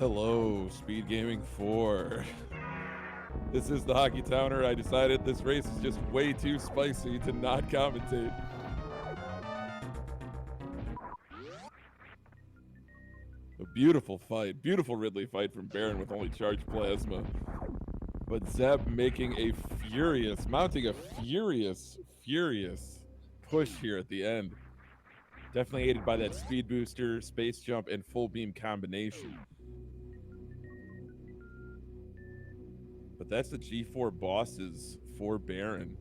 Hello, Speedgaming 4. This is the Hockey Towner. I decided this race is just way too spicy to not commentate. A beautiful fight. Beautiful Ridley fight from Baron with only charged plasma. But Zeb making a furious, mounting a furious push here at the end. Definitely aided by that speed booster, space jump, and full beam combination. But that's the G4 bosses for Baron.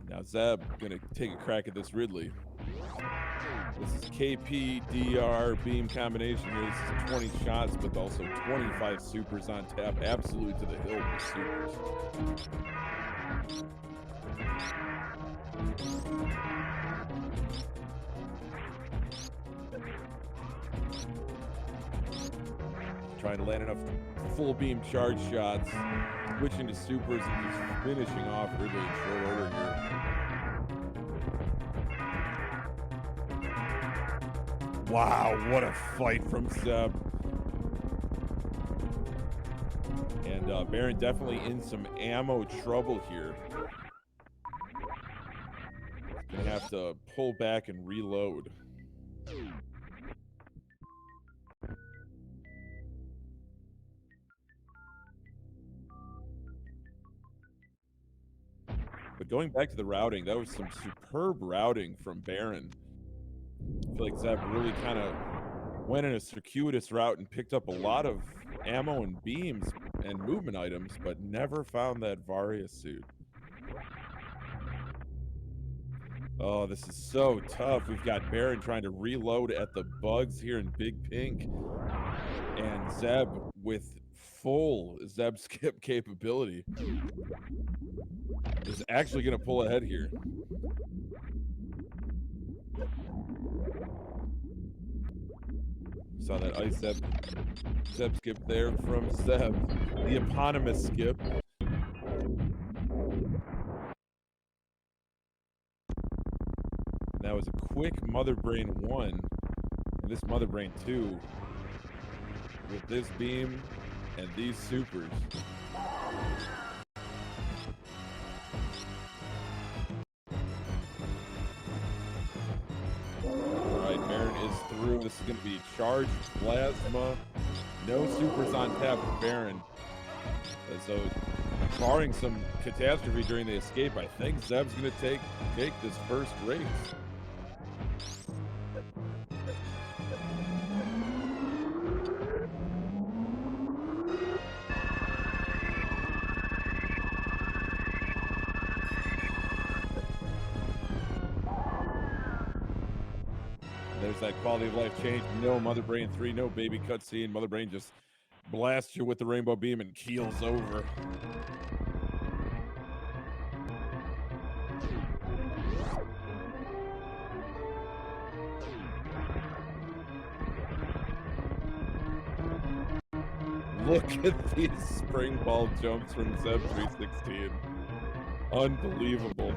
Now Zeb gonna take a crack at this Ridley. This is KP, DR, beam combination here. This is 20 shots, but also 25 supers on tap. Absolute to the hill with supers. Trying to land enough full beam charge shots, switching to supers and just finishing off Ridley in short order here. Wow, what a fight from Zeb. And Baron definitely in some ammo trouble here. Gonna have to pull back and reload. But going back to the routing, that was some superb routing from Baron. I feel like Zeb really kind of went in a circuitous route and picked up a lot of ammo and beams and movement items, but never found that Varia suit. Oh, this is so tough. We've got Baron trying to reload at the bugs here in Big Pink, and Zeb with full Zeb skip capability is actually going to pull ahead here. Saw that ice Zeb skip there from Zeb, the eponymous skip. That was a quick Mother Brain 1, and this Mother Brain 2 with this beam and these supers. Through. This is going to be charged plasma. No supers on tap for Baron. And so, barring some catastrophe during the escape, I think Zeb's going to take this first race. There's that quality of life change. No Mother Brain 3, no baby cutscene. Mother Brain just blasts you with the rainbow beam and keels over. Look at these spring ball jumps from Zeb316. Unbelievable.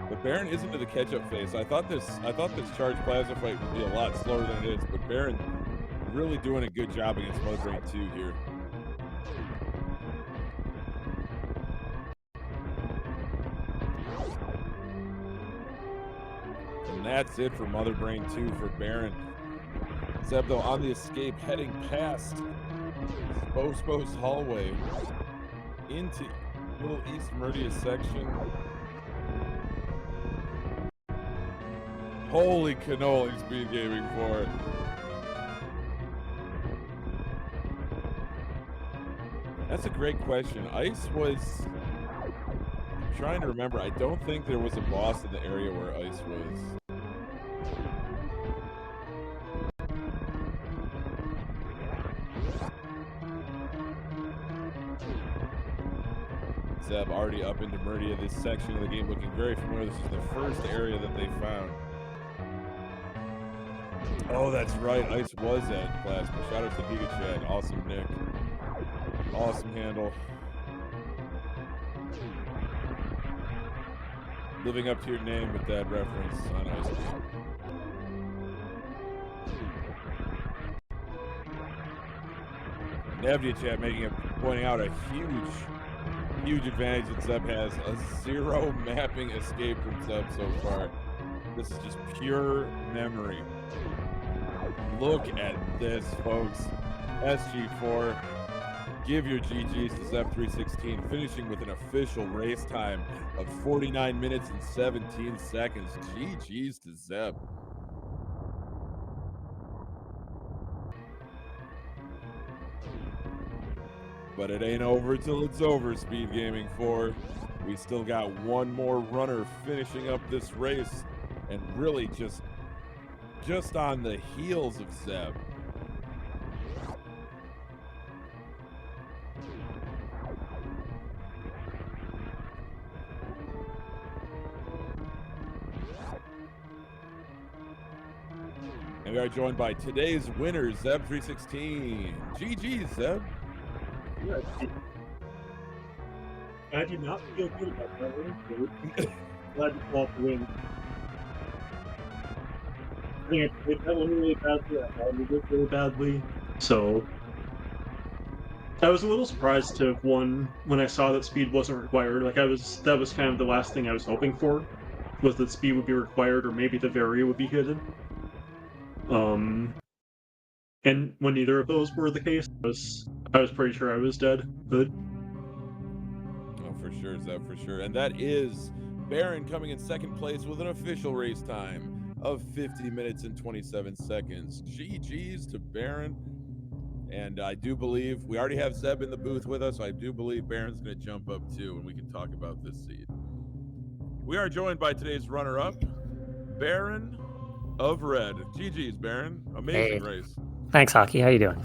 But Baron is into the catch-up phase. I thought this charged plasma fight would be a lot slower than it is, but Baron really doing a good job against Mother Brain 2 here. And that's it for Mother Brain 2 for Baron. Zeb, though, on the escape, heading past Spo's hallway into little East Meridia section. Holy cannoli, Speedgaming 4. That's a great question. Ice was... I'm trying to remember. I don't think there was a boss in the area where Ice was. Zeb already up into Meridia. This section of the game looking very familiar. This is the first area that they found. Oh, that's right. Ice was at Plasma. Shout out to Giga Chad. Awesome, Nick. Awesome handle. Living up to your name with that reference on ice cream. Navdia chat pointing out a huge advantage that Zeb has. A 0 mapping escape from Zeb so far. This is just pure memory. Look at this, folks. SG4, give your GGs to Zeb316, finishing with an official race time of 49 minutes and 17 seconds. GGs to Zeb. But it ain't over till it's over, Speedgaming 4. We still got one more runner finishing up this race, and really just on the heels of Zeb. And we are joined by today's winner, Zeb316. GG, Zeb. I did not feel good about that win. Glad to pull off the win. I think I played that one really badly. I followed it really badly. So I was a little surprised to have won when I saw that speed wasn't required. Like that was kind of the last thing I was hoping for, was that speed would be required or maybe the Varia would be hidden. And when neither of those were the case, I was pretty sure I was dead. But oh, for sure, Zeb, for sure. And that is Baron coming in second place with an official race time of 50 minutes and 27 seconds. GG's to Baron. And I do believe we already have Zeb in the booth with us. So I do believe Baron's going to jump up too, and we can talk about this seed. We are joined by today's runner-up, BaronOfRed. GG's, Baron. Amazing race. Thanks, Hockey. How you doing?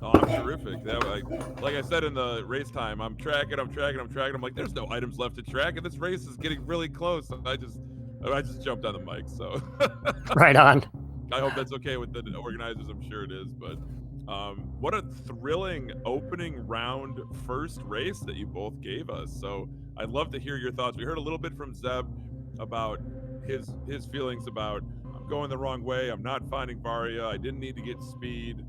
Oh, I'm terrific. Like I said in the race time, I'm tracking. I'm like, there's no items left to track, and this race is getting really close. I just jumped on the mic, so. Right on. I hope that's okay with the organizers. I'm sure it is, but what a thrilling opening round first race that you both gave us. So I'd love to hear your thoughts. We heard a little bit from Zeb about his feelings about, I'm going the wrong way. I'm not finding Varia. I didn't need to get speed.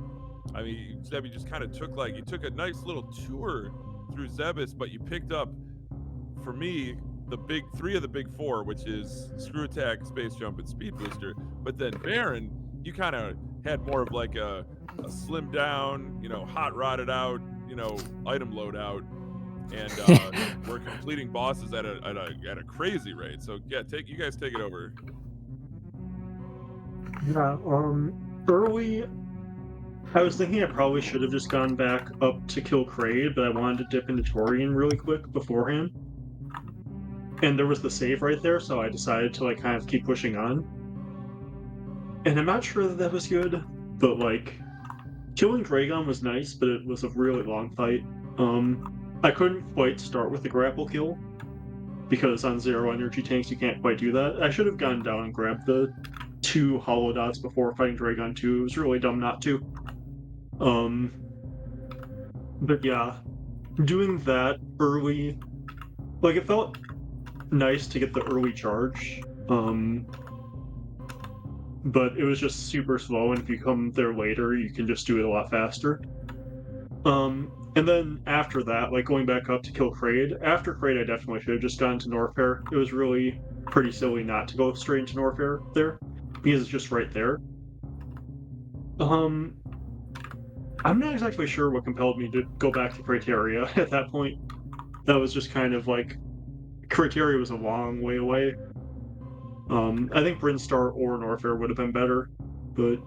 I mean, Zeb, you just kind of took a nice little tour through Zebus, but you picked up, for me, the big three of the big four, which is Screw Attack, Space Jump, and Speed Booster. But then Baron, you kind of had more of like a slimmed down, hot rodded out, item loadout, and we're completing bosses at a crazy rate. So yeah, you guys take it over. yeah, early, I was thinking I probably should have just gone back up to kill Kraid, but I wanted to dip into Torian really quick beforehand. And there was the save right there, so I decided to kind of keep pushing on. And I'm not sure that was good, but killing Dragon was nice, but it was a really long fight. I couldn't quite start with the grapple kill, because on 0 energy tanks you can't quite do that. I should have gone down and grabbed the 2 hollow dots before fighting Dragon 2. It was really dumb not to. But yeah, doing that early, it felt nice to get the early charge, but it was just super slow, and if you come there later, you can just do it a lot faster. And then after that, going back up to kill Kraid, after Kraid I definitely should have just gone to Norfair. It was really pretty silly not to go straight into Norfair there, because it's just right there. I'm not exactly sure what compelled me to go back to Criteria at that point. That was just kind of Criteria was a long way away. I think Brinstar or Norfair would have been better, but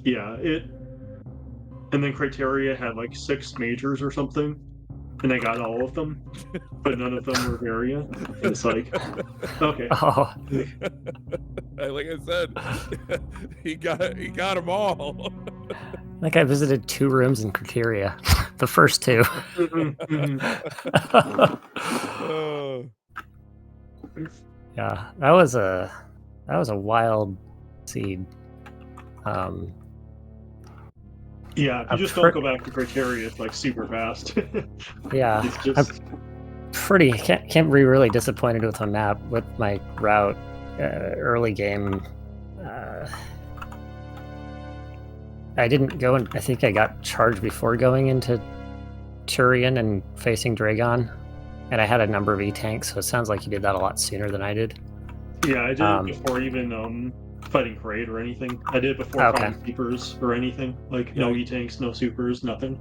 yeah, and then Criteria had 6 majors or something, and I got all of them, but none of them were Varia. It's okay. Oh. Like I said, he got them all. I think I visited 2 rooms in Criteria. The first 2. Yeah, that was a wild seed. Yeah, if you I'm just pre- don't go back to criteria, it's like super fast. Yeah, It's just can't be really disappointed with my map with my route early game. I didn't go and I think I got charged before going into Turian and facing Dragon, and I had a number of E-tanks, so it sounds like you did that a lot sooner than I did. yeah, I did it before even fighting Kraid or anything. I did it before Okay. finding supers or anything. Like Yeah. no E-tanks, no supers, nothing.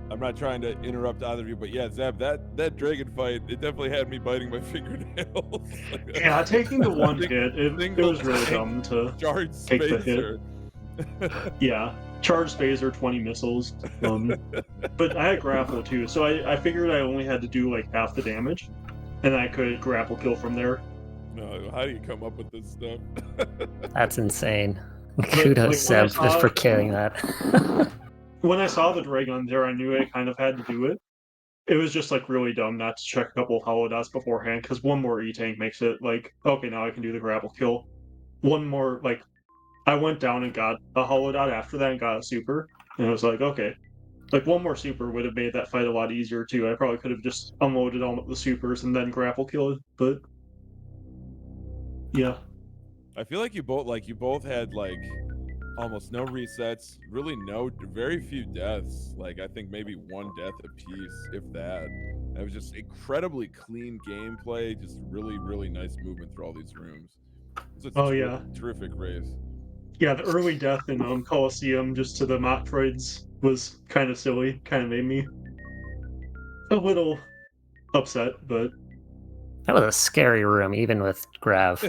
I'm not trying to interrupt either of you, but yeah, Zeb, that dragon fight, it definitely had me biting my fingernails. Yeah, taking the one hit, it was really tank dumb to charge take the hit. spacer. Yeah, charge phaser, 20 missiles. But I had grapple too, so I figured I only had to do like half the damage, and I could grapple kill from there. No, how do you come up with this stuff? That's insane. like, Kudos, when I Zeb, just saw- for killing that. When I saw the Dragon there, I knew I kind of had to do it. It was just like really dumb not to check a couple of holodots beforehand, because one more E-tank makes it like, okay, now I can do the grapple kill. One more, like, I went down and got a holodot after that and got a super, and it was like, okay. Like, one more super would have made that fight a lot easier, too. I probably could have just unloaded all the supers and then grapple killed, but... Yeah. I feel like you both had like almost no resets, really very few deaths. Like I think maybe one death apiece, if that. It was just incredibly clean gameplay, just really nice movement through all these rooms. It was a terrific race. Yeah, the early death in Coliseum just to the Motroids was kind of silly. Kind of made me a little upset, but... That was a scary room, even with Grav,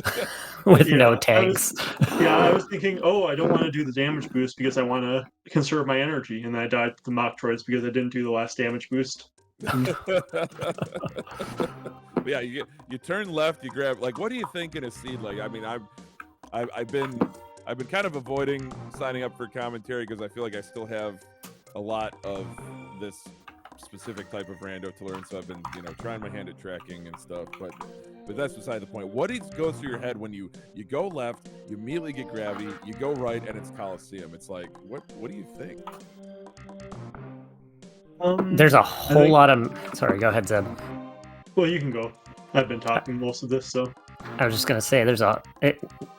with no tanks. I was thinking, oh, I don't want to do the damage boost because I want to conserve my energy, and I died to the Motroids because I didn't do the last damage boost. Yeah, you turn left, you grab, like, what do you think in a seed? Like, I mean, I've been kind of avoiding signing up for commentary because I feel like I still have a lot of this specific type of rando to learn, so I've been, trying my hand at tracking and stuff, but that's beside the point. What goes through your head when you go left, you immediately get gravity, you go right, and it's Coliseum? It's like, what do you think? There's a whole lot of... Sorry, go ahead, Zeb. Well, you can go. I've been talking most of this, so... I was just going to say,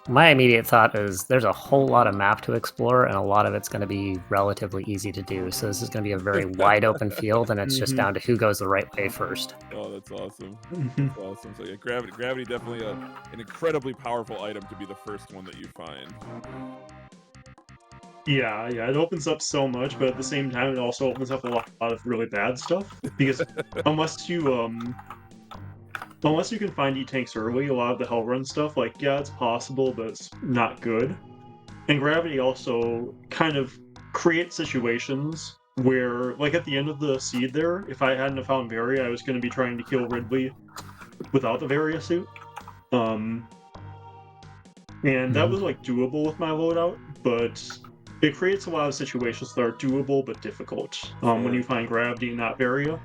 my immediate thought is there's a whole lot of map to explore, and a lot of it's going to be relatively easy to do. So this is going to be a very wide open field, and it's just down to who goes the right way first. Oh, that's awesome. That's awesome. So yeah, gravity definitely an incredibly powerful item to be the first one that you find. Yeah, it opens up so much, but at the same time, it also opens up a lot of really bad stuff. Because unless you can find E-tanks early, a lot of the Hell Run stuff, like, yeah, it's possible, but it's not good. And Gravity also kind of creates situations where, like at the end of the seed there, if I hadn't have found Varia, I was going to be trying to kill Ridley without the Varia suit. And that was, like, doable with my loadout, but it creates a lot of situations that are doable but difficult when you find Gravity and not Varia.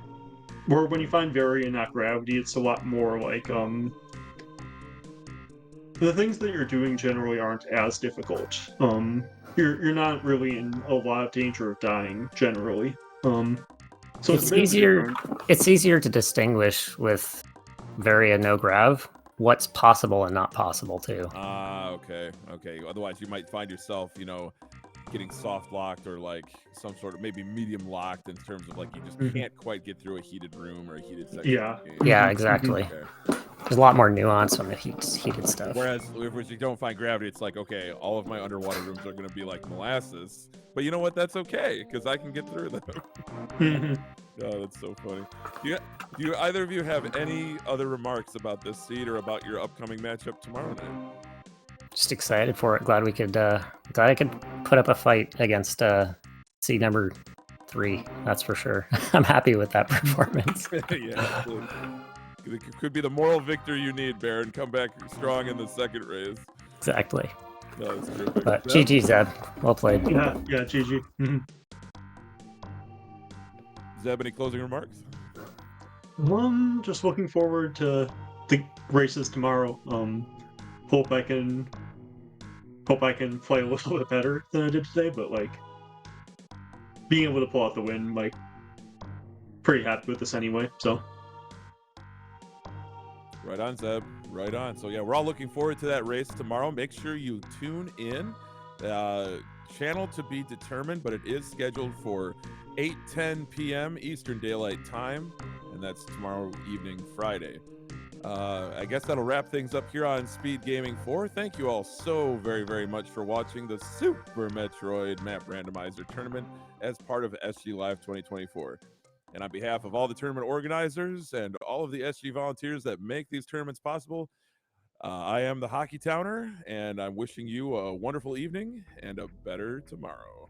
Or when you find Varia and not Gravity, it's a lot more like, the things that you're doing generally aren't as difficult. You're not really in a lot of danger of dying, generally. So it's easier. It's easier to distinguish with Varia no Grav what's possible and not possible, too. Okay. Otherwise, you might find yourself, getting soft locked or like some sort of maybe medium locked in terms of like you just can't quite get through a heated room or a heated section. Yeah, exactly. Okay. There's a lot more nuance on the heated stuff. Whereas if you don't find Gravity, it's like, okay, all of my underwater rooms are going to be like molasses, but you know what? That's okay because I can get through them. Oh, that's so funny. Do you either of you have any other remarks about this seed or about your upcoming matchup tomorrow night? Just excited for it. Glad I could put up a fight against seed number 3. That's for sure. I'm happy with that performance. Yeah, it could be the moral victory you need, Baron. Come back strong in the second race. Exactly. No, that's terrific. But GG, Zeb. Well played. Yeah, GG. Zeb, any closing remarks? Just looking forward to the races tomorrow. Hope I can play a little bit better than I did today, but like being able to pull out the win, like, pretty happy with this anyway. So Right on, Zeb. Right on. So yeah, we're all looking forward to that race tomorrow. Make sure you tune in. Channel to be determined, but it is scheduled for 8:10 p.m. Eastern Daylight Time, and that's tomorrow evening, Friday. I guess that'll wrap things up here on Speed Gaming 4. Thank you all so very, very much for watching the Super Metroid Map Randomizer Tournament as part of SG Live 2024. And on behalf of all the tournament organizers and all of the SG volunteers that make these tournaments possible, I am the Hockey Towner, and I'm wishing you a wonderful evening and a better tomorrow.